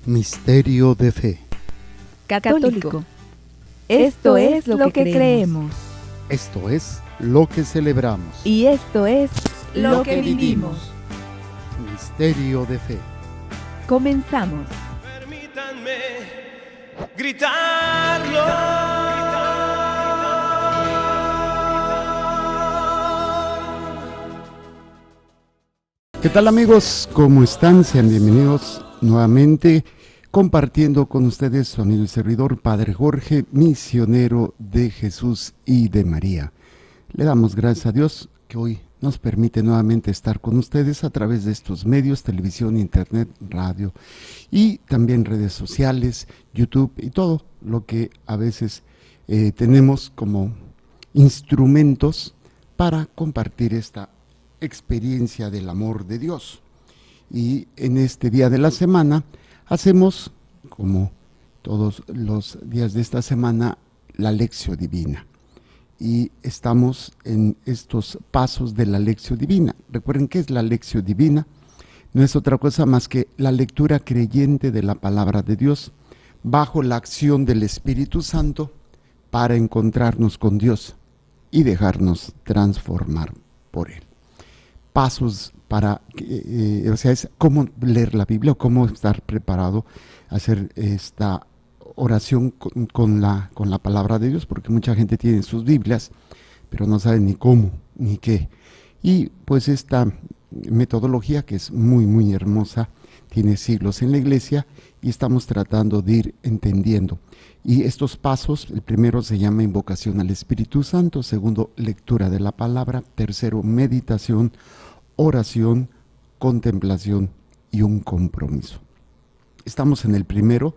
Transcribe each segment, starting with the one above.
Misterio de fe. Católico. Esto es lo que creemos. Esto es lo que celebramos. Y esto es lo que vivimos. Misterio de fe. Comenzamos. Permítanme gritarlo. ¿Qué tal, amigos? ¿Cómo están? Sean bienvenidos nuevamente compartiendo con ustedes su amigo y servidor Padre Jorge, misionero de Jesús y de María. Le damos gracias a Dios que hoy nos permite nuevamente estar con ustedes a través de estos medios, televisión, internet, radio y también redes sociales, YouTube y todo lo que a veces tenemos como instrumentos para compartir esta experiencia del amor de Dios. Y en este día de la semana hacemos, como todos los días de esta semana, la Lectio Divina. Y estamos en estos pasos de la Lectio Divina. Recuerden que es la Lectio Divina, no es otra cosa más que la lectura creyente de la palabra de Dios bajo la acción del Espíritu Santo para encontrarnos con Dios y dejarnos transformar por Él. Pasos para, o sea, es cómo leer la Biblia o cómo estar preparado a hacer esta oración con la palabra de Dios, porque mucha gente tiene sus Biblias, pero no sabe ni cómo, ni qué. Y pues esta metodología, que es muy, muy hermosa, tiene siglos en la Iglesia y estamos tratando de ir entendiendo. Y estos pasos, el primero se llama invocación al Espíritu Santo, segundo, lectura de la palabra, tercero, meditación, oración, contemplación y un compromiso. Estamos en el primero,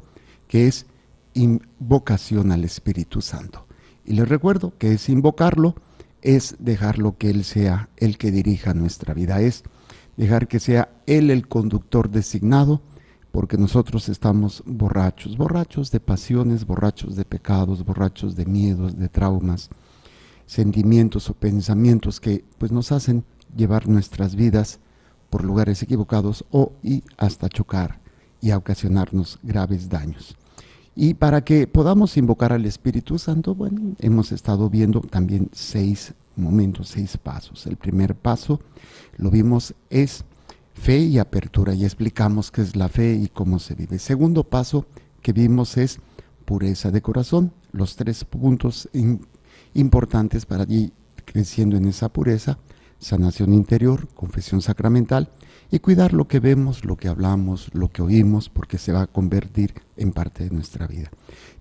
que es invocación al Espíritu Santo. Y les recuerdo que es invocarlo, es dejarlo que Él sea el que dirija nuestra vida, es dejar que sea Él el conductor designado, porque nosotros estamos borrachos de pasiones, borrachos de pecados, borrachos de miedos, de traumas, sentimientos o pensamientos que pues nos hacen llevar nuestras vidas por lugares equivocados y hasta chocar y a ocasionarnos graves daños. Y para que podamos invocar al Espíritu Santo, bueno, hemos estado viendo también 6 momentos, 6 pasos. El primer paso, lo vimos, es fe y apertura, y explicamos qué es la fe y cómo se vive. Segundo paso que vimos es pureza de corazón, los 3 puntos importantes para ir creciendo en esa pureza: sanación interior, confesión sacramental y cuidar lo que vemos, lo que hablamos, lo que oímos, porque se va a convertir en parte de nuestra vida.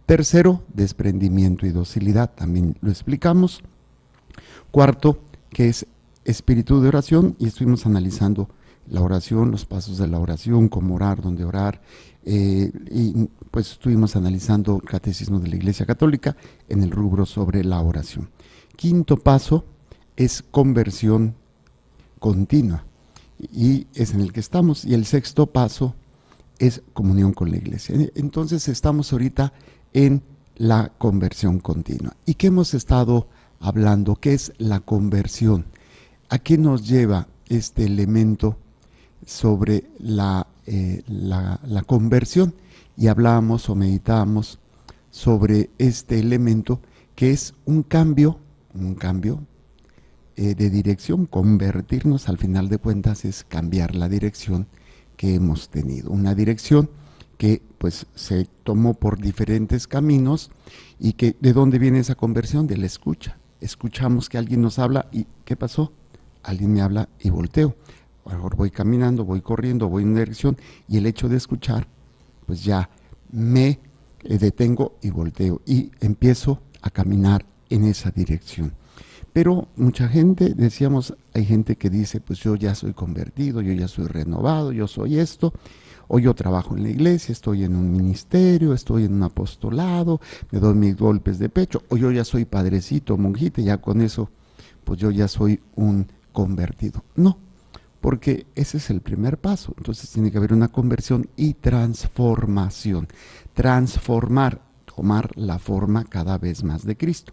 Tercero, desprendimiento y docilidad, también lo explicamos. Cuarto, que es espíritu de oración, y estuvimos analizando la oración, los pasos de la oración, cómo orar, dónde orar, y pues estuvimos analizando el Catecismo de la Iglesia Católica en el rubro sobre la oración. Quinto paso es conversión continua, y es en el que estamos. Y el sexto paso es comunión con la Iglesia. Entonces estamos ahorita en la conversión continua. ¿Y qué hemos estado hablando? ¿Qué es la conversión? ¿A qué nos lleva este elemento sobre la conversión? Y hablábamos o meditábamos sobre este elemento, que es un cambio de dirección. Convertirnos, al final de cuentas, es cambiar la dirección que hemos tenido. Una dirección que pues se tomó por diferentes caminos, y que ¿de dónde viene esa conversión? De la escucha. Escuchamos que alguien nos habla y ¿qué pasó? Alguien me habla y volteo. A lo mejor voy caminando, voy corriendo, voy en una dirección, y el hecho de escuchar, pues ya me detengo y volteo y empiezo a caminar en esa dirección. Pero mucha gente, decíamos, hay gente que dice, pues yo ya soy convertido, yo ya soy renovado, yo soy esto, o yo trabajo en la iglesia, estoy en un ministerio, estoy en un apostolado, me doy mis golpes de pecho, o yo ya soy padrecito, monjita, ya con eso, pues yo ya soy un convertido. No, porque ese es el primer paso. Entonces tiene que haber una conversión y transformación. Transformar, tomar la forma cada vez más de Cristo.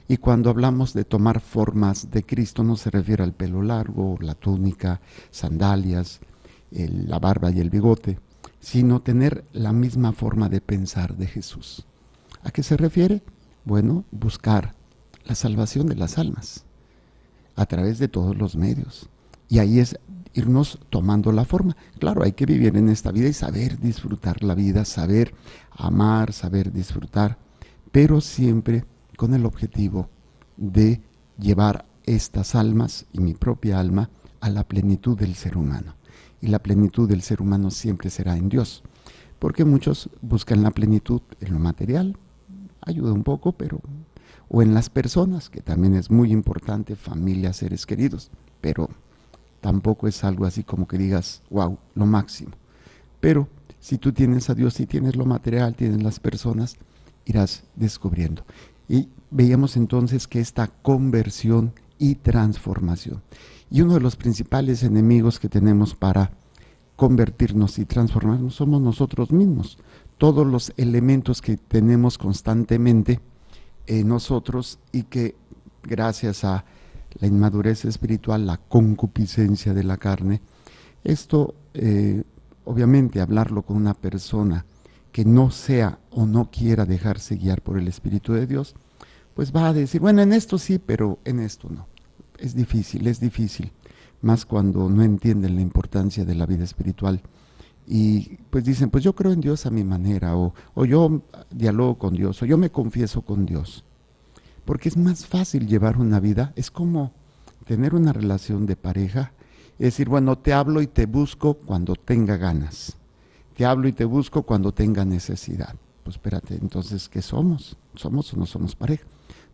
Y cuando hablamos de tomar formas de Cristo, no se refiere al pelo largo, la túnica, sandalias, la barba y el bigote, sino tener la misma forma de pensar de Jesús. ¿A qué se refiere? Bueno, buscar la salvación de las almas a través de todos los medios. Y ahí es irnos tomando la forma. Claro, hay que vivir en esta vida y saber disfrutar la vida, saber amar, saber disfrutar, pero siempre con el objetivo de llevar estas almas y mi propia alma a la plenitud del ser humano. Y la plenitud del ser humano siempre será en Dios, porque muchos buscan la plenitud en lo material, ayuda un poco, pero o en las personas, que también es muy importante, familia, seres queridos, pero tampoco es algo así como que digas, wow, lo máximo. Pero si tú tienes a Dios, si tienes lo material, tienes las personas, irás descubriendo. Y veíamos entonces que esta conversión y transformación. Y uno de los principales enemigos que tenemos para convertirnos y transformarnos somos nosotros mismos. Todos los elementos que tenemos constantemente en nosotros y que gracias a la inmadurez espiritual, la concupiscencia de la carne, esto obviamente hablarlo con una persona que no sea o no quiera dejarse guiar por el Espíritu de Dios, pues va a decir, bueno, en esto sí, pero en esto no. Es difícil, más cuando no entienden la importancia de la vida espiritual. Y pues dicen, pues yo creo en Dios a mi manera, o yo dialogo con Dios, o yo me confieso con Dios. Porque es más fácil llevar una vida, es como tener una relación de pareja, es decir, bueno, te hablo y te busco cuando tenga ganas, te hablo y te busco cuando tenga necesidad. Pues espérate, entonces, ¿qué somos? ¿Somos o no somos pareja?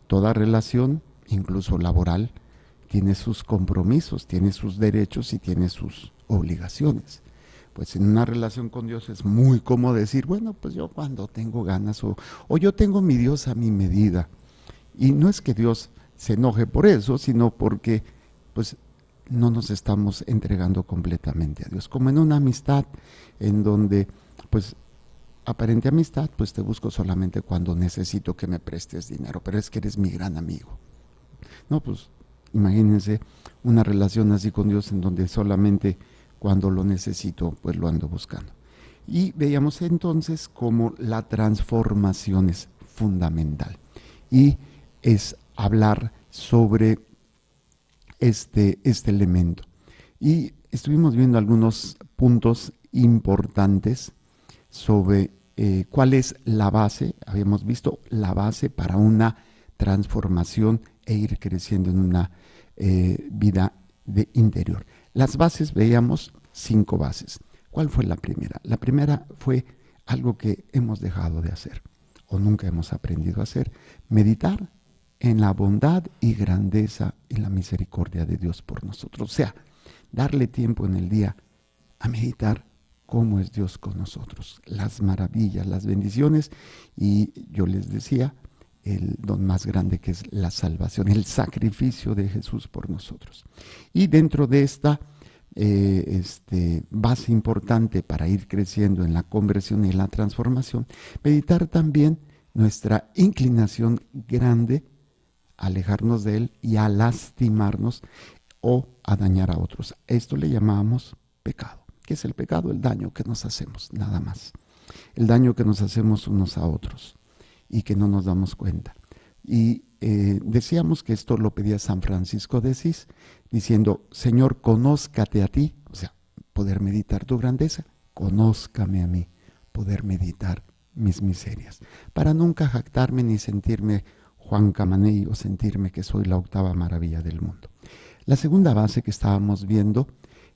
Toda relación, incluso laboral, tiene sus compromisos, tiene sus derechos y tiene sus obligaciones. Pues en una relación con Dios es muy cómodo decir, bueno, pues yo cuando tengo ganas, o yo tengo mi Dios a mi medida. Y no es que Dios se enoje por eso, sino porque pues no nos estamos entregando completamente a Dios. Como en una amistad en donde pues aparente amistad, pues te busco solamente cuando necesito que me prestes dinero, pero es que eres mi gran amigo. No, pues imagínense una relación así con Dios en donde solamente cuando lo necesito, pues lo ando buscando. Y veíamos entonces cómo la transformación es fundamental. Y es hablar sobre este elemento. Y estuvimos viendo algunos puntos importantes sobre cuál es la base. Habíamos visto la base para una transformación e ir creciendo en una vida de interior. Las bases, veíamos 5 bases. ¿Cuál fue la primera? La primera fue algo que hemos dejado de hacer o nunca hemos aprendido a hacer: meditar en la bondad y grandeza y la misericordia de Dios por nosotros. O sea, darle tiempo en el día a meditar cómo es Dios con nosotros, las maravillas, las bendiciones, y yo les decía, el don más grande que es la salvación, el sacrificio de Jesús por nosotros. Y dentro de esta base importante para ir creciendo en la conversión y la transformación, meditar también nuestra inclinación grande a alejarnos de Él y a lastimarnos o a dañar a otros. Esto le llamamos pecado. ¿Qué es el pecado? El daño que nos hacemos, nada más. El daño que nos hacemos unos a otros y que no nos damos cuenta. Y decíamos que esto lo pedía San Francisco de Asís, diciendo, Señor, conózcate a ti, o sea, poder meditar tu grandeza, conózcame a mí, poder meditar mis miserias, para nunca jactarme ni sentirme Juan Camaney o sentirme que soy la octava maravilla del mundo. La segunda base que estábamos viendo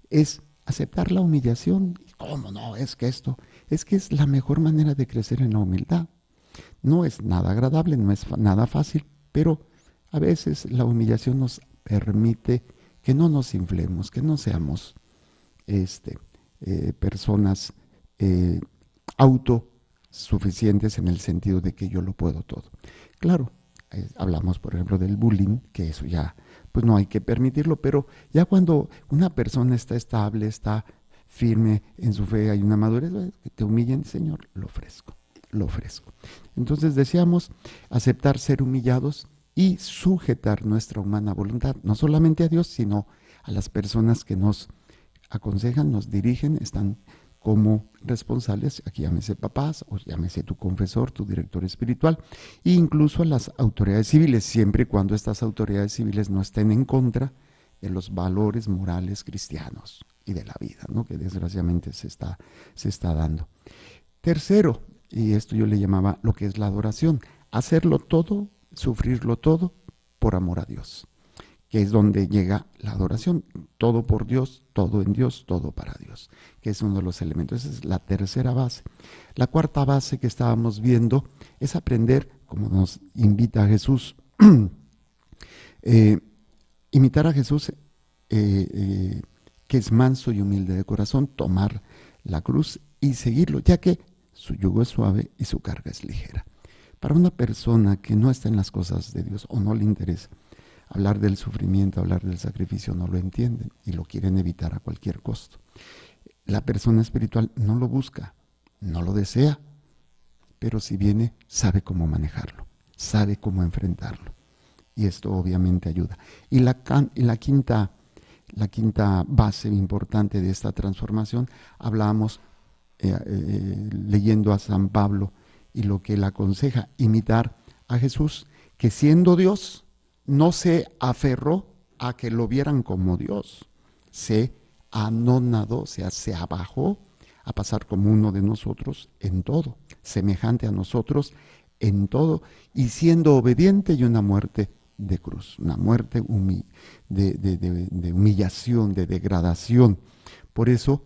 es aceptar la humillación. ¿Cómo no? Es que es la mejor manera de crecer en la humildad. No es nada agradable, no es nada fácil, pero a veces la humillación nos permite que no nos inflemos, que no seamos personas autosuficientes en el sentido de que yo lo puedo todo. Claro, hablamos por ejemplo del bullying, que eso ya pues no hay que permitirlo, pero ya cuando una persona está estable, está firme en su fe, hay una madurez, que te humillen, Señor, lo ofrezco. Entonces decíamos aceptar ser humillados y sujetar nuestra humana voluntad, no solamente a Dios, sino a las personas que nos aconsejan, nos dirigen, están como responsables, aquí llámese papás o llámese tu confesor, tu director espiritual, e incluso a las autoridades civiles, siempre y cuando estas autoridades civiles no estén en contra de los valores morales cristianos y de la vida, ¿no? Que desgraciadamente se está dando. Tercero, y esto yo le llamaba lo que es la adoración, hacerlo todo, sufrirlo todo por amor a Dios, que es donde llega la adoración, todo por Dios, todo en Dios, todo para Dios, que es uno de los elementos. Esa es la tercera base. La cuarta base que estábamos viendo es aprender, como nos invita Jesús, imitar a Jesús, que es manso y humilde de corazón, tomar la cruz y seguirlo, ya que su yugo es suave y su carga es ligera. Para una persona que no está en las cosas de Dios o no le interesa, hablar del sufrimiento, hablar del sacrificio, no lo entienden y lo quieren evitar a cualquier costo. La persona espiritual no lo busca, no lo desea, pero si viene, sabe cómo manejarlo, sabe cómo enfrentarlo. Y esto obviamente ayuda. Y la quinta base importante de esta transformación, hablábamos leyendo a San Pablo y lo que él aconseja, imitar a Jesús, que siendo Dios, no se aferró a que lo vieran como Dios, se anonadó, o sea, se abajó a pasar como uno de nosotros en todo, semejante a nosotros en todo, y siendo obediente y una muerte de cruz, una muerte de humillación, de degradación. Por eso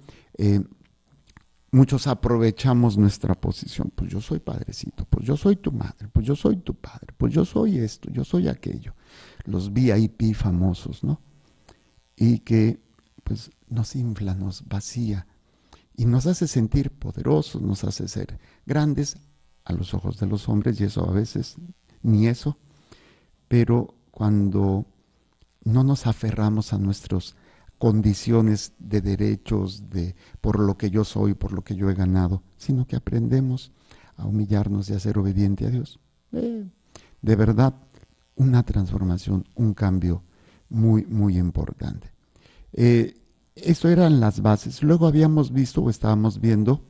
muchos aprovechamos nuestra posición, pues yo soy padrecito, pues yo soy tu madre, pues yo soy tu padre, pues yo soy esto, yo soy aquello, los VIP famosos, ¿no? Y que pues nos infla, nos vacía y nos hace sentir poderosos, nos hace ser grandes a los ojos de los hombres, y eso a veces ni eso, pero cuando no nos aferramos a nuestras condiciones de derechos, por lo que yo soy, por lo que yo he ganado, sino que aprendemos a humillarnos y a ser obediente a Dios. De verdad, una transformación, un cambio muy, muy importante. Esto eran las bases. Luego habíamos visto o estábamos viendo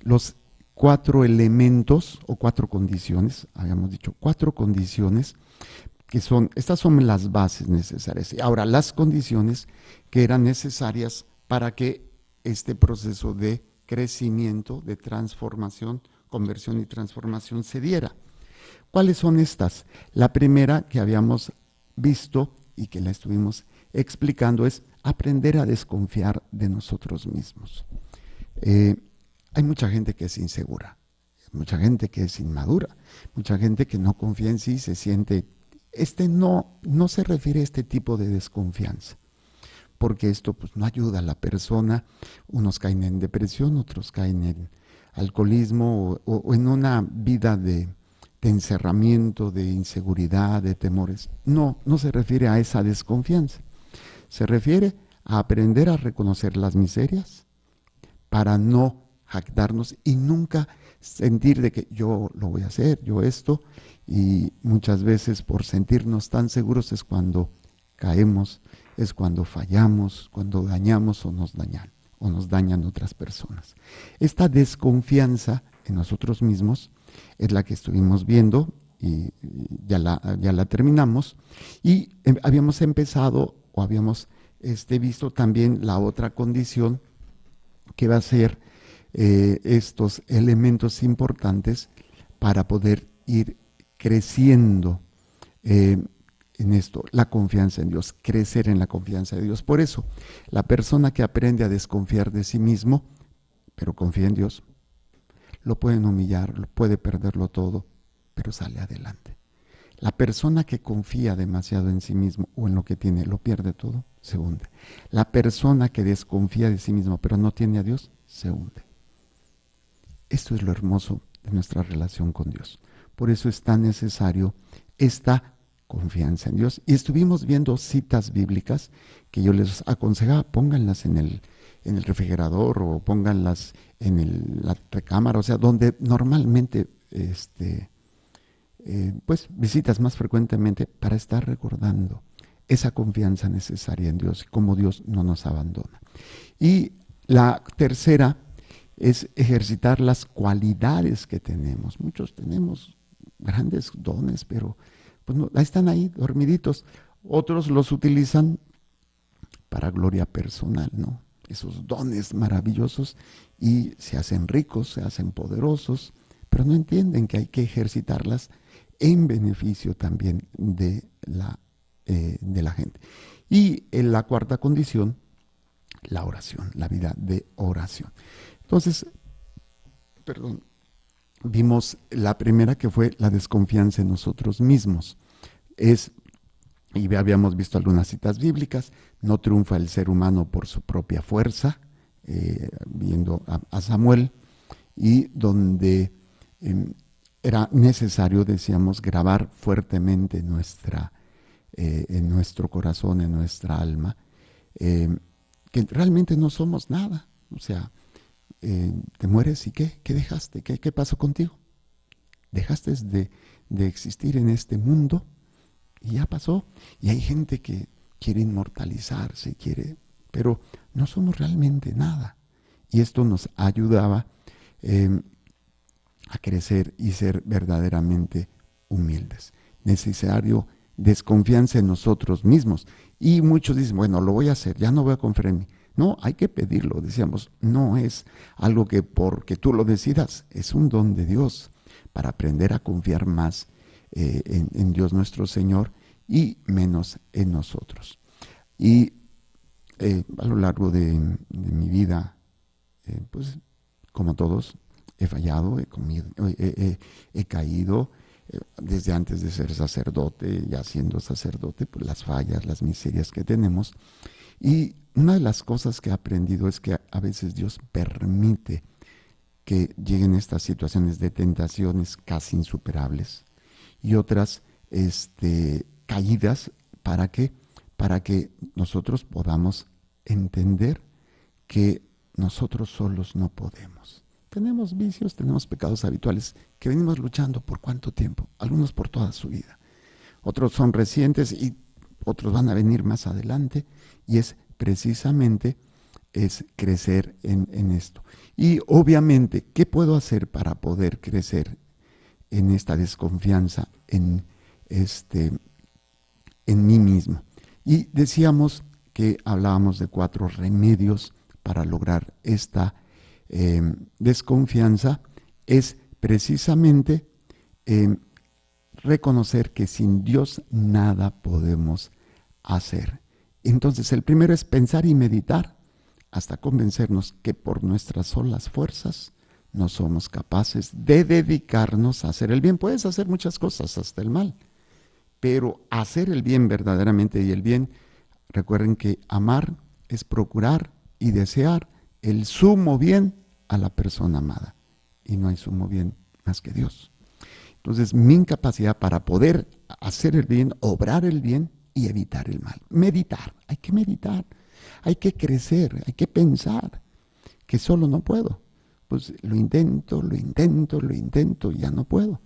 los 4 elementos o 4 condiciones, habíamos dicho 4 condiciones, estas son las bases necesarias. Ahora, las condiciones que eran necesarias para que este proceso de crecimiento, de transformación, conversión y transformación se diera. ¿Cuáles son estas? La primera que habíamos visto y que la estuvimos explicando es aprender a desconfiar de nosotros mismos. Hay mucha gente que es insegura, mucha gente que es inmadura, mucha gente que no confía en sí, se siente... no se refiere a este tipo de desconfianza, porque esto pues no ayuda a la persona. Unos caen en depresión, otros caen en alcoholismo o en una vida de encerramiento, de inseguridad, de temores. No se refiere a esa desconfianza. Se refiere a aprender a reconocer las miserias para no jactarnos y nunca sentir de que yo lo voy a hacer, yo esto, y muchas veces por sentirnos tan seguros es cuando caemos, es cuando fallamos, cuando dañamos o nos dañan otras personas. Esta desconfianza en nosotros mismos es la que estuvimos viendo y ya la terminamos, y habíamos empezado o habíamos visto también la otra condición que va a ser estos elementos importantes para poder ir creciendo en esto, la confianza en Dios, crecer en la confianza de Dios. Por eso, la persona que aprende a desconfiar de sí mismo, pero confía en Dios, lo pueden humillar, puede perderlo todo, pero sale adelante. La persona que confía demasiado en sí mismo o en lo que tiene, lo pierde todo, se hunde. La persona que desconfía de sí mismo, pero no tiene a Dios, se hunde. Esto es lo hermoso de nuestra relación con Dios. Por eso es tan necesario esta confianza en Dios. Y estuvimos viendo citas bíblicas que yo les aconsejaba, pónganlas en el refrigerador o pónganlas en la recámara, o sea, donde normalmente pues visitas más frecuentemente, para estar recordando esa confianza necesaria en Dios y cómo Dios no nos abandona. Y la tercera, es ejercitar las cualidades que tenemos. Muchos tenemos grandes dones, pero pues no, están ahí dormiditos. Otros los utilizan para gloria personal, ¿no? Esos dones maravillosos, y se hacen ricos, se hacen poderosos, pero no entienden que hay que ejercitarlas en beneficio también de la gente. Y en la cuarta condición, la oración, la vida de oración. Entonces, vimos la primera, que fue la desconfianza en nosotros mismos. Y habíamos visto algunas citas bíblicas: no triunfa el ser humano por su propia fuerza, viendo a Samuel, y donde era necesario, decíamos, grabar fuertemente en nuestro corazón, en nuestra alma, que realmente no somos nada. O sea, te mueres y ¿qué dejaste? ¿Qué pasó contigo? Dejaste de existir en este mundo y ya pasó. Y hay gente que quiere inmortalizarse, pero no somos realmente nada. Y esto nos ayudaba a crecer y ser verdaderamente humildes. Necesario desconfianza en nosotros mismos. Y muchos dicen, bueno, lo voy a hacer, ya no voy a confiar en mí. No, hay que pedirlo, decíamos, no es algo que porque tú lo decidas, es un don de Dios para aprender a confiar más en Dios nuestro Señor y menos en nosotros. Y a lo largo de mi vida, pues como todos, he fallado, he caído, desde antes de ser sacerdote, ya siendo sacerdote, pues las fallas, las miserias que tenemos. Y una de las cosas que he aprendido es que a veces Dios permite que lleguen estas situaciones de tentaciones casi insuperables, y otras caídas. ¿Para qué? Para que nosotros podamos entender que nosotros solos no podemos. Tenemos vicios, tenemos pecados habituales que venimos luchando por ¿cuánto tiempo? Algunos por toda su vida. Otros son recientes y otros van a venir más adelante, y es precisamente crecer en esto. Y obviamente, ¿qué puedo hacer para poder crecer en esta desconfianza en mí mismo? Y decíamos que hablábamos de 4 remedios para lograr esta desconfianza. Es precisamente reconocer que sin Dios nada podemos hacer. Entonces, el primero es pensar y meditar hasta convencernos que por nuestras solas fuerzas no somos capaces de dedicarnos a hacer el bien. Puedes hacer muchas cosas, hasta el mal, pero hacer el bien verdaderamente, y el bien, recuerden que amar es procurar y desear el sumo bien a la persona amada, y no hay sumo bien más que Dios. Entonces, mi incapacidad para poder hacer el bien, obrar el bien y evitar el mal. Meditar, hay que meditar, hay que crecer, hay que pensar que solo no puedo. Pues lo intento y ya no puedo.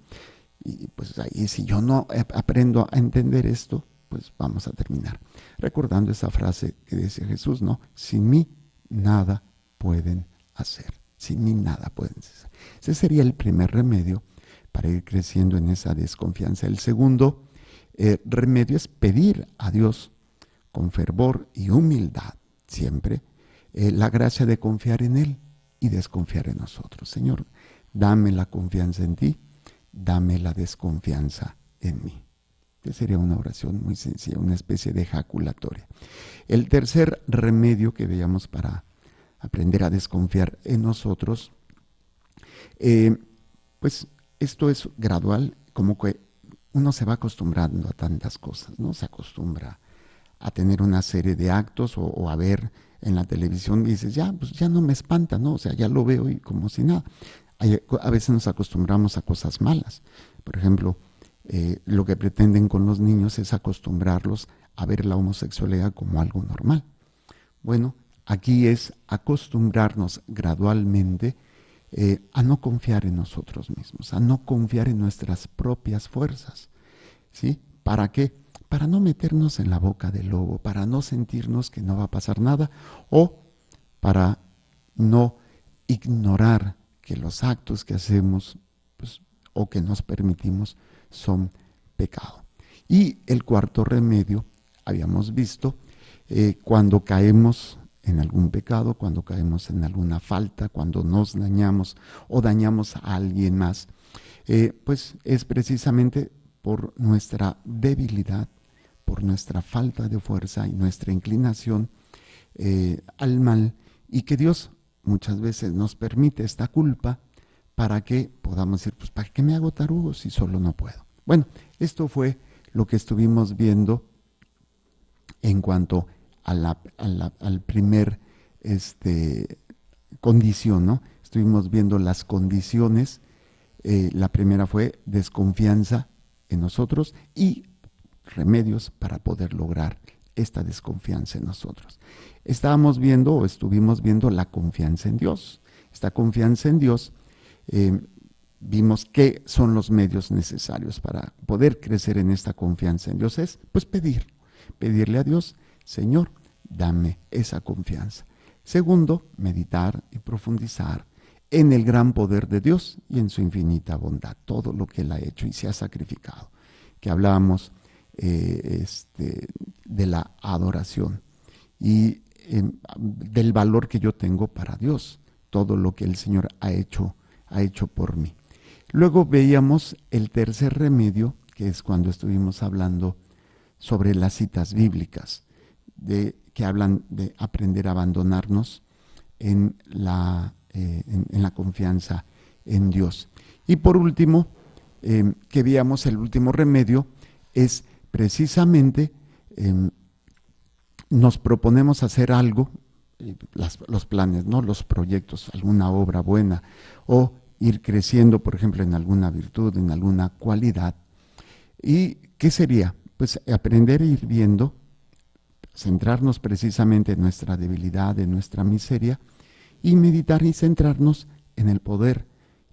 Y pues ahí, si yo no aprendo a entender esto, pues vamos a terminar recordando esa frase que decía Jesús, ¿no? Sin mí nada pueden hacer. Sin mí nada pueden hacer. Ese sería el primer remedio para ir creciendo en esa desconfianza. El segundo remedio es pedir a Dios con fervor y humildad siempre la gracia de confiar en Él y desconfiar en nosotros. Señor, dame la confianza en ti, dame la desconfianza en mí. Esta sería una oración muy sencilla, una especie de ejaculatoria. El tercer remedio que veíamos para aprender a desconfiar en nosotros, pues esto es gradual, como que uno se va acostumbrando a tantas cosas, ¿no? Se acostumbra a tener una serie de actos o a ver en la televisión y dices, ya, pues ya no me espanta, ¿no? O sea, ya lo veo y como si nada. A veces nos acostumbramos a cosas malas. Por ejemplo, lo que pretenden con los niños es acostumbrarlos a ver la homosexualidad como algo normal. Bueno, aquí es acostumbrarnos gradualmente a no confiar en nosotros mismos, a no confiar en nuestras propias fuerzas. ¿Sí? ¿Para qué? Para no meternos en la boca del lobo, para no sentirnos que no va a pasar nada, o para no ignorar que los actos que hacemos pues, o que nos permitimos son pecado. Y el cuarto remedio, habíamos visto, cuando caemos en algún pecado, cuando caemos en alguna falta, cuando nos dañamos o dañamos a alguien más, pues es precisamente por nuestra debilidad, por nuestra falta de fuerza y nuestra inclinación al mal, y que Dios muchas veces nos permite esta culpa para que podamos decir, pues ¿para qué me hago tarugo si solo no puedo? Bueno, esto fue lo que estuvimos viendo en cuanto a al primer condición, ¿no? Estuvimos viendo las condiciones. La primera fue desconfianza en nosotros y remedios para poder lograr esta desconfianza en nosotros. Estuvimos viendo la confianza en Dios. Esta confianza en Dios, vimos qué son los medios necesarios para poder crecer en esta confianza en Dios. Es pues pedirle a Dios, Señor, dame esa confianza. Segundo, meditar y profundizar en el gran poder de Dios y en su infinita bondad, todo lo que Él ha hecho y se ha sacrificado. Que hablábamos de la adoración y del valor que yo tengo para Dios, todo lo que el Señor ha hecho por mí. Luego veíamos el tercer remedio, que es cuando estuvimos hablando sobre las citas bíblicas, que hablan de aprender a abandonarnos en la confianza en Dios. Y por último, que veíamos el último remedio, es precisamente nos proponemos hacer algo, los planes, ¿no? Los proyectos, alguna obra buena, o ir creciendo, por ejemplo, en alguna virtud, en alguna cualidad. ¿Y qué sería? Pues aprender a ir viendo, centrarnos precisamente en nuestra debilidad, en nuestra miseria, y meditar y centrarnos en el poder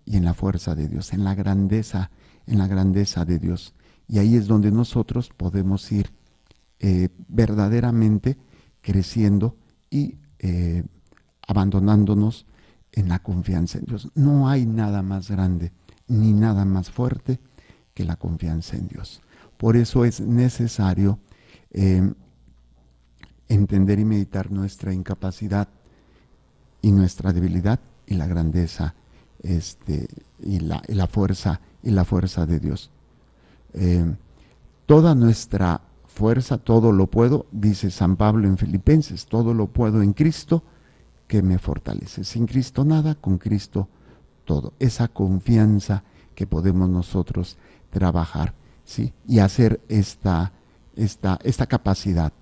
y en la fuerza de Dios, en la grandeza de Dios. Y ahí es donde nosotros podemos ir verdaderamente creciendo y abandonándonos en la confianza en Dios. No hay nada más grande ni nada más fuerte que la confianza en Dios. Por eso es necesario entender y meditar nuestra incapacidad y nuestra debilidad y la grandeza y la fuerza de Dios. Toda nuestra fuerza, todo lo puedo, dice San Pablo en Filipenses, todo lo puedo en Cristo que me fortalece. Sin Cristo nada, con Cristo todo. Esa confianza que podemos nosotros trabajar, ¿sí? Y hacer esta capacidad.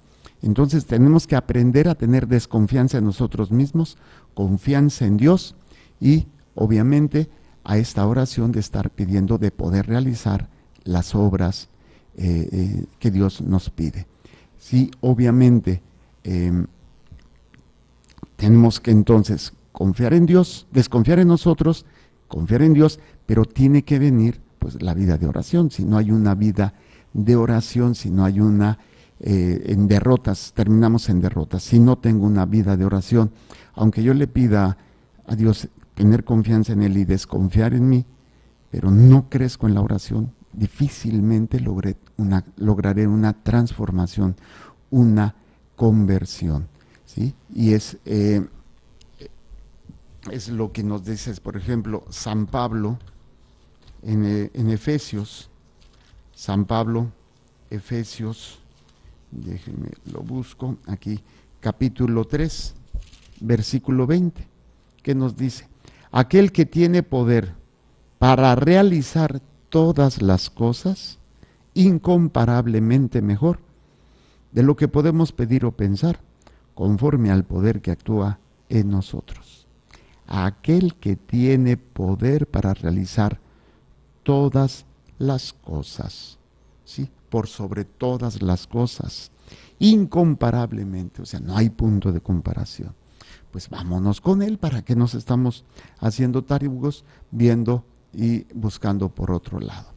Entonces tenemos que aprender a tener desconfianza en nosotros mismos, confianza en Dios y obviamente a esta oración de estar pidiendo de poder realizar las obras que Dios nos pide. Sí, obviamente tenemos que entonces confiar en Dios, desconfiar en nosotros, confiar en Dios, pero tiene que venir pues la vida de oración. Si no hay una vida de oración, si no hay en derrotas, terminamos en derrotas. Si no tengo una vida de oración, aunque yo le pida a Dios tener confianza en Él y desconfiar en mí, pero no crezco en la oración, difícilmente lograré una transformación, una conversión, ¿sí? Y es lo que nos dice, por ejemplo, San Pablo en Efesios. San Pablo, Efesios, déjenme lo busco aquí, capítulo 3, versículo 20, que nos dice: aquel que tiene poder para realizar todas las cosas incomparablemente mejor de lo que podemos pedir o pensar, conforme al poder que actúa en nosotros. Aquel que tiene poder para realizar todas las cosas, ¿sí? Por sobre todas las cosas, incomparablemente, o sea, no hay punto de comparación. Pues vámonos con Él. ¿Para qué nos estamos haciendo tarugos viendo y buscando por otro lado?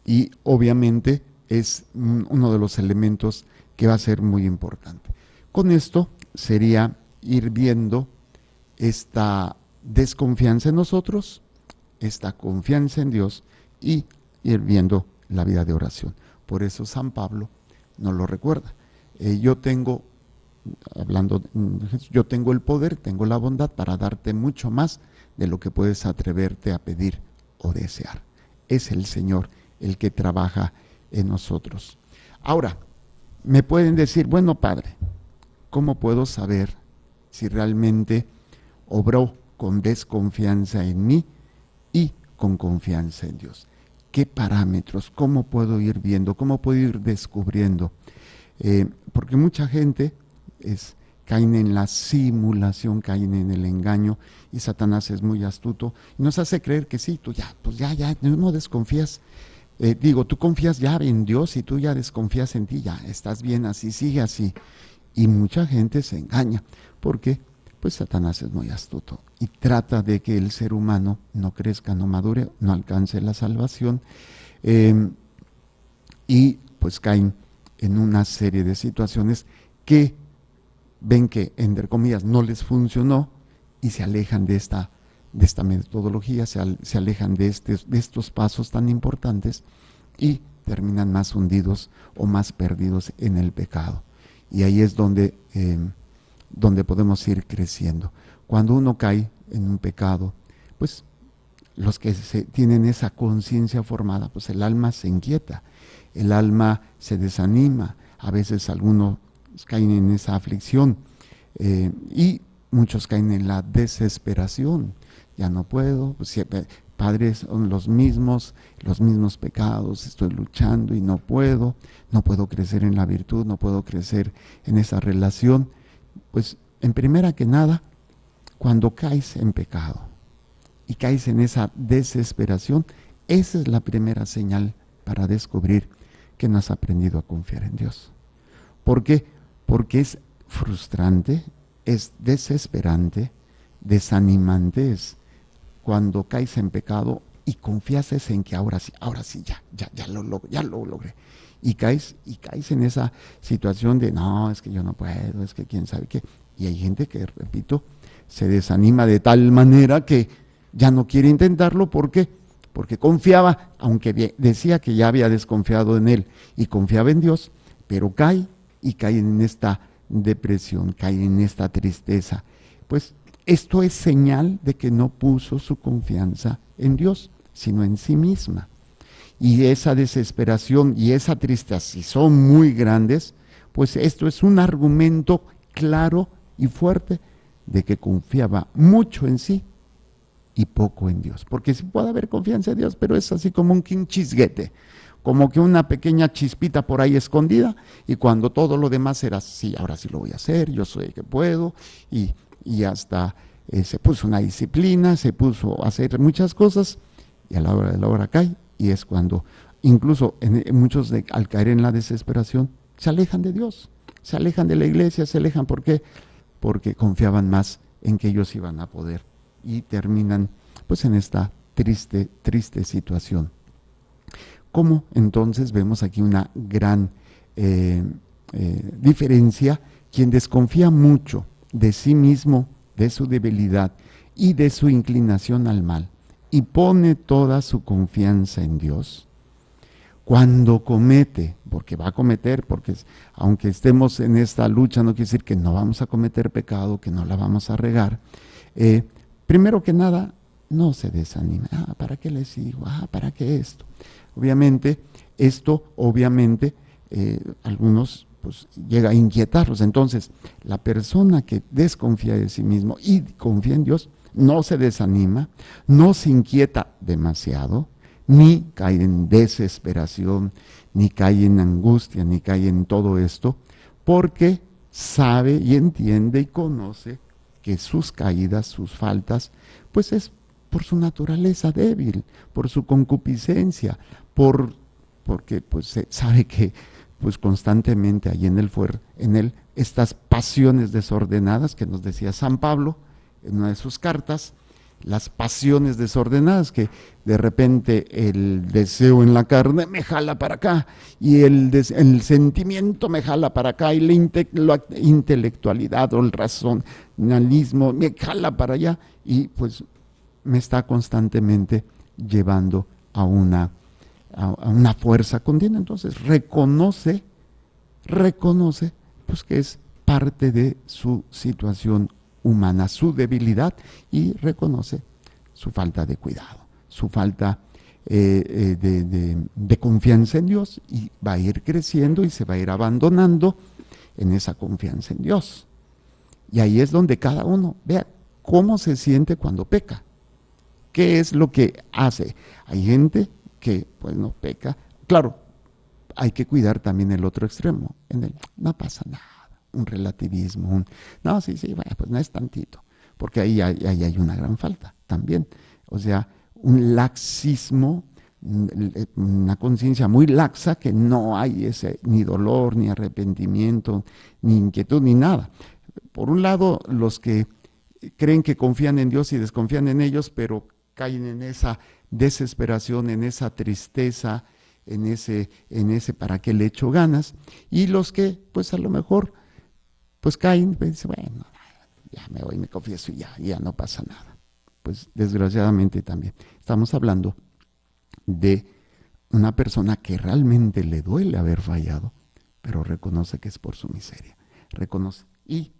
Y obviamente es uno de los elementos que va a ser muy importante. Con esto sería ir viendo esta desconfianza en nosotros, esta confianza en Dios y ir viendo la vida de oración. Por eso San Pablo nos lo recuerda. Yo tengo el poder, tengo la bondad para darte mucho más de lo que puedes atreverte a pedir o desear. Es el Señor el que trabaja en nosotros. Ahora, me pueden decir, bueno, Padre, ¿cómo puedo saber si realmente obró con desconfianza en mí y con confianza en Dios? ¿Qué parámetros? ¿Cómo puedo ir viendo? ¿Cómo puedo ir descubriendo? Porque mucha gente caen en la simulación, caen en el engaño, y Satanás es muy astuto y nos hace creer que sí, tú ya no desconfías. Tú confías ya en Dios y tú ya desconfías en ti, ya estás bien así, sigue así. Y mucha gente se engaña porque pues Satanás es muy astuto y trata de que el ser humano no crezca, no madure, no alcance la salvación, y pues caen en una serie de situaciones que ven que, entre comillas, no les funcionó y se alejan de esta metodología, se alejan de estos pasos tan importantes y terminan más hundidos o más perdidos en el pecado. Y ahí es donde podemos ir creciendo. Cuando uno cae en un pecado, pues los que tienen esa conciencia formada, pues el alma se inquieta, el alma se desanima, a veces algunos caen en esa aflicción, y muchos caen en la desesperación. Ya no puedo, pues, Padre, son los mismos pecados, estoy luchando y no puedo crecer en la virtud, no puedo crecer en esa relación. Pues en primera que nada, cuando caes en pecado y caes en esa desesperación, esa es la primera señal para descubrir que no has aprendido a confiar en Dios. ¿Por qué? Porque es frustrante, es desesperante, desanimante, es cuando caes en pecado y confías en que ahora sí, ya lo logré. Y caes en esa situación de, no, es que yo no puedo, es que quién sabe qué. Y hay gente que, repito, se desanima de tal manera que ya no quiere intentarlo. ¿Por qué? Porque confiaba, aunque decía que ya había desconfiado en él y confiaba en Dios, pero cae en esta depresión, cae en esta tristeza. Pues esto es señal de que no puso su confianza en Dios, sino en sí misma. Y esa desesperación y esa tristeza, si son muy grandes, pues esto es un argumento claro y fuerte de que confiaba mucho en sí y poco en Dios. Porque sí puede haber confianza en Dios, pero es así como un quinchisguete, como que una pequeña chispita por ahí escondida, y cuando todo lo demás era, sí, ahora sí lo voy a hacer, yo soy el que puedo, y hasta se puso una disciplina, se puso a hacer muchas cosas, y a la hora de la hora cae, y es cuando incluso muchos al caer en la desesperación se alejan de Dios, se alejan de la iglesia, se alejan. ¿Por qué? Porque confiaban más en que ellos iban a poder, y terminan pues en esta triste situación. ¿Cómo entonces vemos aquí una gran diferencia? Quien desconfía mucho de sí mismo, de su debilidad y de su inclinación al mal, y pone toda su confianza en Dios, cuando comete, porque va a cometer, porque aunque estemos en esta lucha, no quiere decir que no vamos a cometer pecado, que no la vamos a regar, primero que nada, no se desanime. ¿Para qué le sigo? ¿Para qué esto? Obviamente, algunos pues llega a inquietarlos. Entonces, la persona que desconfía de sí mismo y confía en Dios, no se desanima, no se inquieta demasiado, ni cae en desesperación, ni cae en angustia, ni cae en todo esto, porque sabe y entiende y conoce que sus caídas, sus faltas, pues es por su naturaleza débil, por su concupiscencia, porque pues sabe que pues constantemente hay en él estas pasiones desordenadas que nos decía San Pablo en una de sus cartas, las pasiones desordenadas, que de repente el deseo en la carne me jala para acá y el sentimiento me jala para acá y la intelectualidad o el razonalismo me jala para allá y pues me está constantemente llevando a una fuerza continua. Entonces reconoce pues que es parte de su situación humana, su debilidad, y reconoce su falta de cuidado, su falta de confianza en Dios, y va a ir creciendo y se va a ir abandonando en esa confianza en Dios. Y ahí es donde cada uno vea cómo se siente cuando peca, qué es lo que hace. Hay gente que pues no peca, claro, hay que cuidar también el otro extremo, en el no pasa nada, un relativismo, no, sí, bueno, pues no es tantito, porque ahí hay una gran falta también. O sea, un laxismo, una conciencia muy laxa, que no hay ese ni dolor, ni arrepentimiento, ni inquietud, ni nada. Por un lado, los que creen que confían en Dios y desconfían en ellos, pero caen en esa desesperación, en esa tristeza, en ese para qué le echo ganas, y los que pues a lo mejor pues caen, pues, bueno, ya me voy, me confieso y ya no pasa nada. Pues desgraciadamente también estamos hablando de una persona que realmente le duele haber fallado, pero reconoce que es por su miseria, reconoce y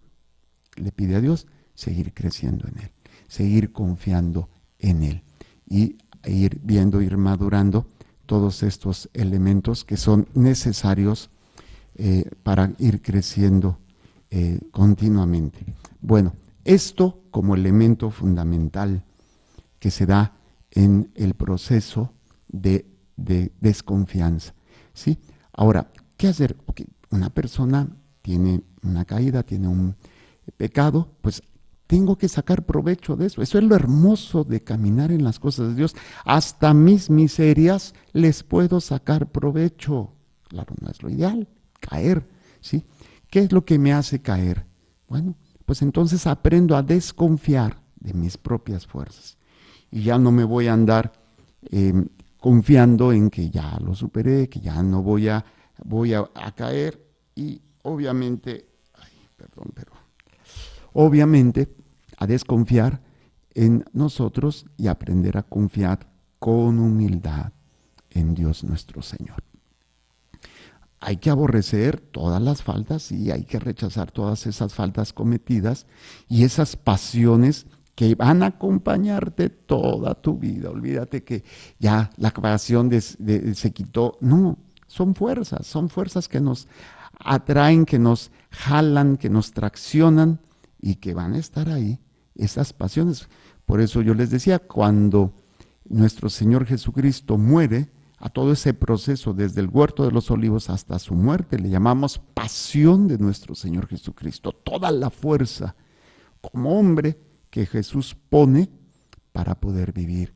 le pide a Dios seguir creciendo en Él, seguir confiando en Él y ir viendo, ir madurando todos estos elementos que son necesarios para ir creciendo continuamente. Bueno, esto como elemento fundamental que se da en el proceso de desconfianza, ¿sí? Ahora, ¿qué hacer? Okay, una persona tiene una caída, tiene un pecado, pues tengo que sacar provecho de eso. Eso es lo hermoso de caminar en las cosas de Dios. Hasta mis miserias les puedo sacar provecho. Claro, no es lo ideal, caer, ¿sí? ¿Qué es lo que me hace caer? Bueno, pues entonces aprendo a desconfiar de mis propias fuerzas. Y ya no me voy a andar confiando en que ya lo superé, que ya no voy a caer. Y obviamente, obviamente a desconfiar en nosotros y aprender a confiar con humildad en Dios nuestro Señor. Hay que aborrecer todas las faltas y hay que rechazar todas esas faltas cometidas y esas pasiones que van a acompañarte toda tu vida. Olvídate que ya la pasión se quitó. No, son fuerzas que nos atraen, que nos jalan, que nos traccionan y que van a estar ahí, esas pasiones. Por eso yo les decía, cuando nuestro Señor Jesucristo muere, a todo ese proceso desde el huerto de los olivos hasta su muerte, le llamamos pasión de nuestro Señor Jesucristo. Toda la fuerza como hombre que Jesús pone para poder vivir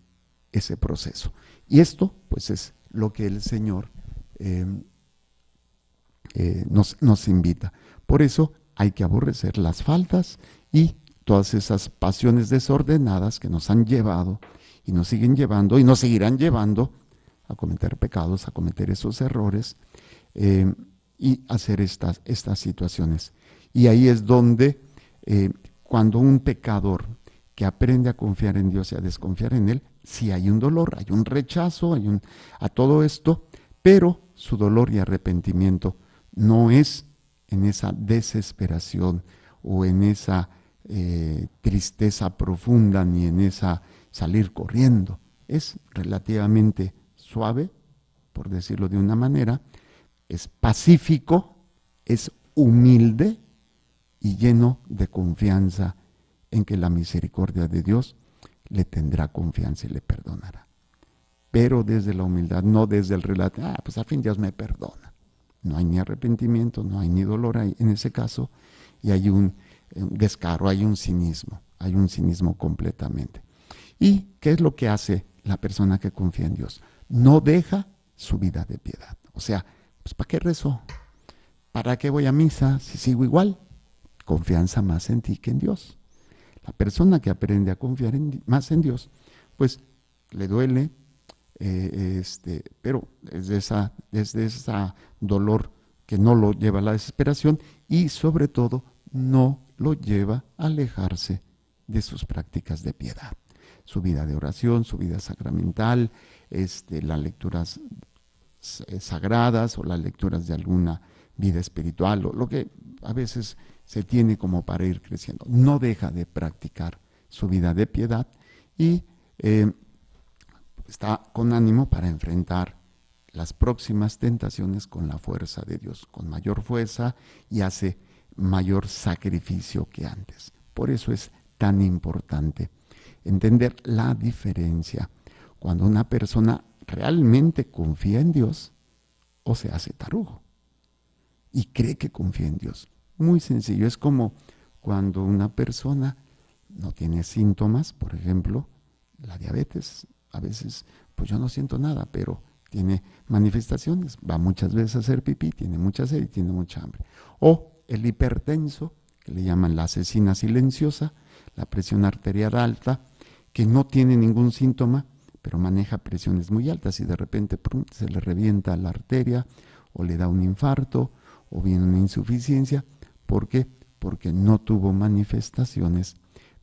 ese proceso. Y esto pues es lo que el Señor nos invita. Por eso hay que aborrecer las faltas y todas esas pasiones desordenadas que nos han llevado y nos siguen llevando y nos seguirán llevando a cometer pecados, a cometer esos errores y hacer estas situaciones. Y ahí es donde cuando un pecador que aprende a confiar en Dios y a desconfiar en Él, sí hay un dolor, hay un rechazo, a todo esto, pero su dolor y arrepentimiento no es en esa desesperación o en esa tristeza profunda ni en esa salir corriendo. Es relativamente suave, por decirlo de una manera, es pacífico, es humilde y lleno de confianza en que la misericordia de Dios le tendrá confianza y le perdonará. Pero desde la humildad, no desde el relato, pues al fin Dios me perdona. No hay ni arrepentimiento, no hay ni dolor en ese caso, y hay un descaro, hay un cinismo completamente. ¿Y qué es lo que hace la persona que confía en Dios? No deja su vida de piedad. O sea, pues ¿para qué rezo? ¿Para qué voy a misa si sigo igual? Confianza más en ti que en Dios. La persona que aprende a confiar más en Dios, pues le duele, pero es de esa dolor que no lo lleva a la desesperación y sobre todo no lo lleva a alejarse de sus prácticas de piedad, su vida de oración, su vida sacramental, las lecturas sagradas o las lecturas de alguna vida espiritual o lo que a veces se tiene como para ir creciendo. No deja de practicar su vida de piedad y está con ánimo para enfrentar las próximas tentaciones con la fuerza de Dios, con mayor fuerza y hace mayor sacrificio que antes. Por eso es tan importante entender la diferencia cuando una persona realmente confía en Dios o se hace tarugo y cree que confía en Dios. Muy sencillo, es como cuando una persona no tiene síntomas, por ejemplo, la diabetes, a veces pues yo no siento nada, pero tiene manifestaciones, va muchas veces a hacer pipí, tiene mucha sed y tiene mucha hambre. O el hipertenso, que le llaman la asesina silenciosa, la presión arterial alta, que no tiene ningún síntoma, pero maneja presiones muy altas y de repente ¡prum!, se le revienta la arteria o le da un infarto o viene una insuficiencia. ¿Por qué? Porque no tuvo manifestaciones,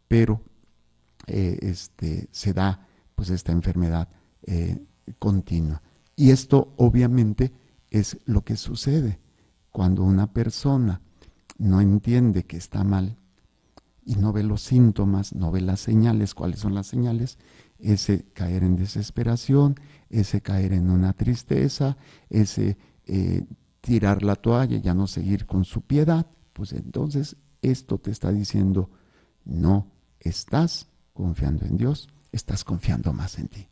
pero se da pues esta enfermedad continua. Y esto obviamente es lo que sucede cuando una persona no entiende que está mal y no ve los síntomas, no ve las señales. ¿Cuáles son las señales? Ese caer en desesperación, ese caer en una tristeza, ese tirar la toalla, ya no seguir con su piedad. Pues entonces esto te está diciendo, no estás confiando en Dios, estás confiando más en ti.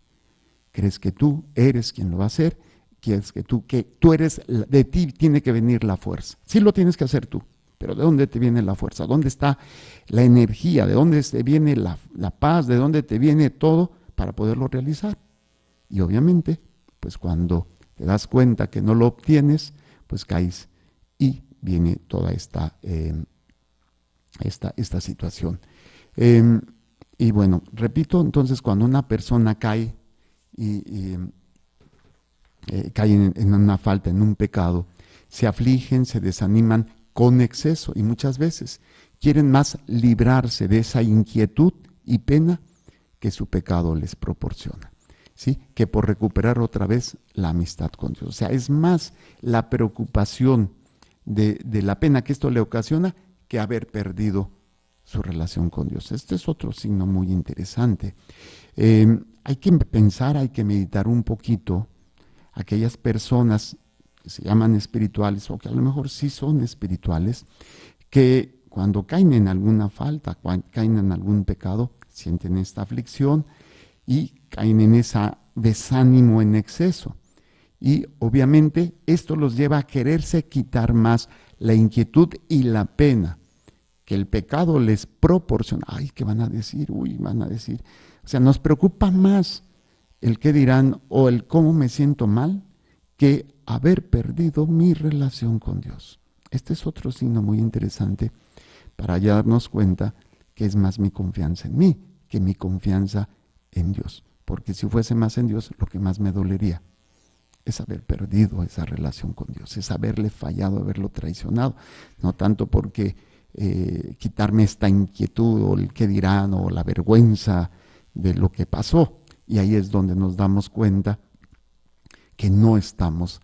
Crees que tú eres quien lo va a hacer, crees que tú eres, de ti tiene que venir la fuerza. Sí lo tienes que hacer tú, pero ¿de dónde te viene la fuerza? ¿Dónde está la energía? ¿De dónde te viene la paz? ¿De dónde te viene todo para poderlo realizar? Y obviamente, pues cuando te das cuenta que no lo obtienes, pues caes y viene toda esta situación. Y bueno, repito, entonces cuando una persona cae caen en una falta, en un pecado, se afligen, se desaniman con exceso y muchas veces quieren más librarse de esa inquietud y pena que su pecado les proporciona, ¿sí? Que por recuperar otra vez la amistad con Dios. O sea, es más la preocupación de la pena que esto le ocasiona que haber perdido su relación con Dios. Este es otro signo muy interesante. Hay que pensar, hay que meditar un poquito aquellas personas que se llaman espirituales o que a lo mejor sí son espirituales, que cuando caen en alguna falta, cuando caen en algún pecado, sienten esta aflicción y caen en ese desánimo en exceso. Y obviamente esto los lleva a quererse quitar más la inquietud y la pena que el pecado les proporciona. Ay, ¿qué van a decir? Uy, van a decir. O sea, nos preocupa más el qué dirán o el cómo me siento mal que haber perdido mi relación con Dios. Este es otro signo muy interesante para ya darnos cuenta que es más mi confianza en mí que mi confianza en Dios. Porque si fuese más en Dios, lo que más me dolería es haber perdido esa relación con Dios, es haberle fallado, haberlo traicionado. No tanto porque quitarme esta inquietud o el qué dirán o la vergüenza de lo que pasó. Y ahí es donde nos damos cuenta que no estamos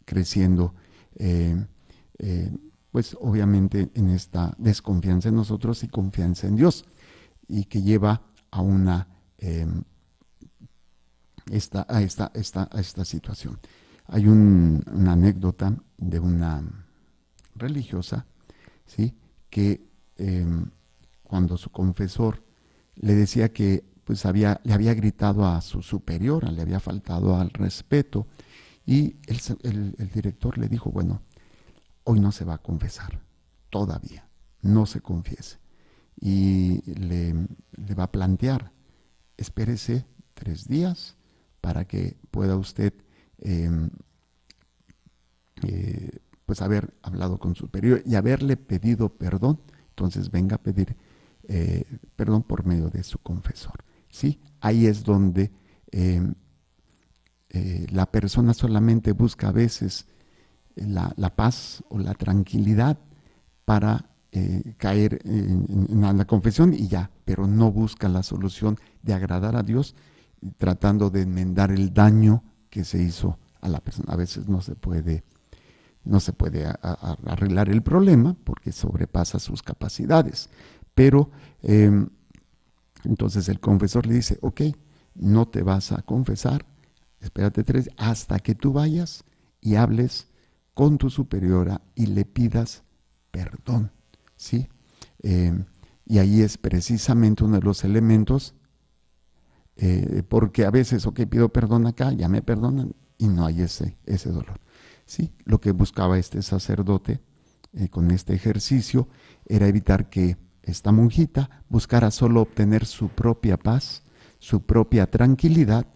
creciendo, pues obviamente en esta desconfianza en nosotros y confianza en Dios, y que lleva a una esta situación. Hay una anécdota de una religiosa, ¿sí?, que cuando su confesor le decía que pues le había gritado a su superiora, le había faltado al respeto, y el director le dijo, bueno, hoy no se va a confesar, todavía, no se confiese. Y le va a plantear, espérese 3 días para que pueda usted pues haber hablado con su superior y haberle pedido perdón. Entonces venga a pedir por medio de su confesor. ¿Sí? Ahí es donde la persona solamente busca a veces la paz o la tranquilidad para caer en la confesión y ya, pero no busca la solución de agradar a Dios, tratando de enmendar el daño que se hizo a la persona. A veces no se puede arreglar el problema porque sobrepasa sus capacidades, pero entonces el confesor le dice, ok, no te vas a confesar, espérate 3 hasta que tú vayas y hables con tu superiora y le pidas perdón, ¿sí? Y ahí es precisamente uno de los elementos, porque a veces, ok, pido perdón acá, ya me perdonan y no hay ese dolor, ¿sí? Lo que buscaba este sacerdote con este ejercicio era evitar que esta monjita buscara solo obtener su propia paz, su propia tranquilidad,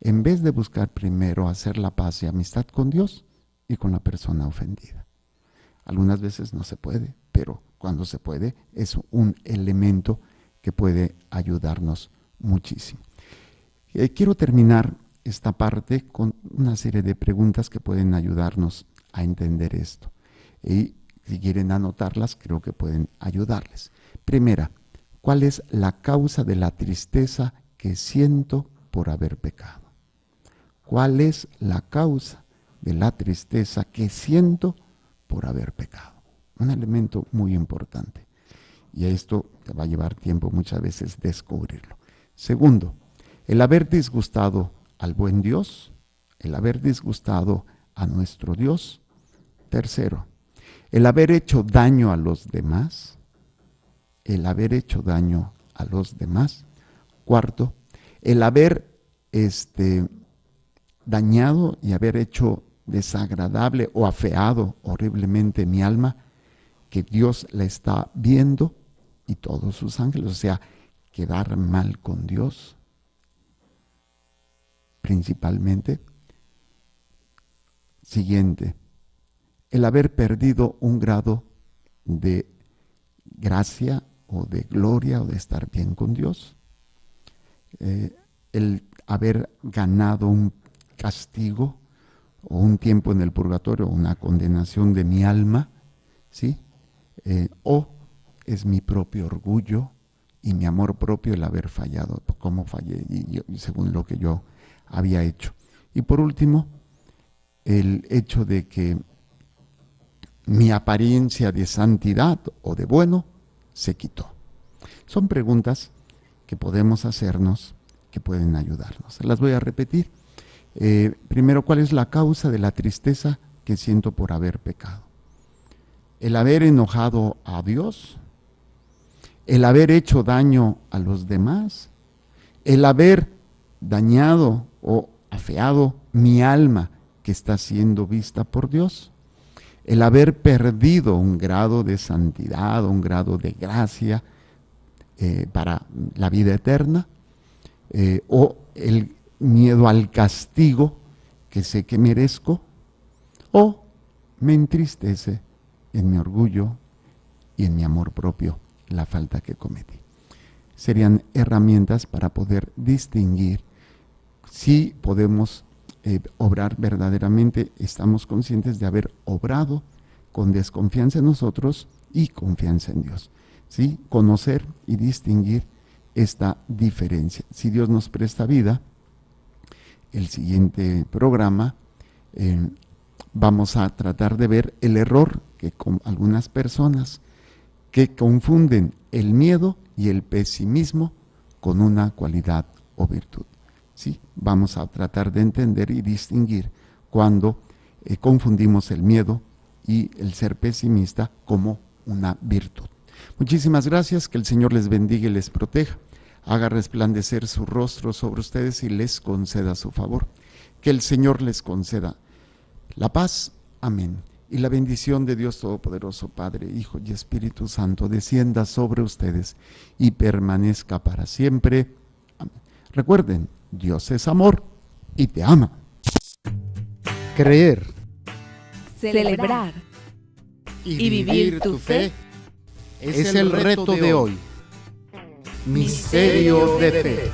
en vez de buscar primero hacer la paz y amistad con Dios y con la persona ofendida. Algunas veces no se puede, pero cuando se puede es un elemento que puede ayudarnos muchísimo. Quiero terminar esta parte con una serie de preguntas que pueden ayudarnos a entender esto. Y si quieren anotarlas, creo que pueden ayudarles. Primera, ¿cuál es la causa de la tristeza que siento por haber pecado? ¿Cuál es la causa de la tristeza que siento por haber pecado? Un elemento muy importante. Y esto te va a llevar tiempo muchas veces descubrirlo. Segundo, el haber disgustado al buen Dios, el haber disgustado a nuestro Dios. Tercero, el haber hecho daño a los demás, el haber hecho daño a los demás. Cuarto, el haber dañado y haber hecho desagradable o afeado horriblemente mi alma, que Dios la está viendo y todos sus ángeles, o sea, quedar mal con Dios, principalmente. Siguiente, el haber perdido un grado de gracia o de gloria o de estar bien con Dios, el haber ganado un castigo o un tiempo en el purgatorio, una condenación de mi alma, ¿sí? O es mi propio orgullo y mi amor propio el haber fallado, como fallé y según lo que yo había hecho. Y por último, el hecho de que mi apariencia de santidad o de bueno se quitó. Son preguntas que podemos hacernos que pueden ayudarnos. Las voy a repetir. Primero, ¿cuál es la causa de la tristeza que siento por haber pecado? El haber enojado a Dios, el haber hecho daño a los demás, el haber dañado o afeado mi alma que está siendo vista por Dios, el haber perdido un grado de santidad, un grado de gracia para la vida eterna, o el miedo al castigo que sé que merezco, o me entristece en mi orgullo y en mi amor propio la falta que cometí. Serían herramientas para poder distinguir si podemos obrar verdaderamente, estamos conscientes de haber obrado con desconfianza en nosotros y confianza en Dios. ¿Sí? Conocer y distinguir esta diferencia. Si Dios nos presta vida, el siguiente programa vamos a tratar de ver el error que con algunas personas que confunden el miedo y el pesimismo con una cualidad o virtud. ¿Sí? Vamos a tratar de entender y distinguir cuando confundimos el miedo y el ser pesimista como una virtud. Muchísimas gracias, que el Señor les bendiga y les proteja, haga resplandecer su rostro sobre ustedes y les conceda su favor. Que el Señor les conceda la paz. Amén. Y la bendición de Dios Todopoderoso, Padre, Hijo y Espíritu Santo, descienda sobre ustedes y permanezca para siempre. Amén. Recuerden, Dios es amor y te ama. Creer, Celebrar y vivir tu fe es el reto de hoy. Misterio de fe.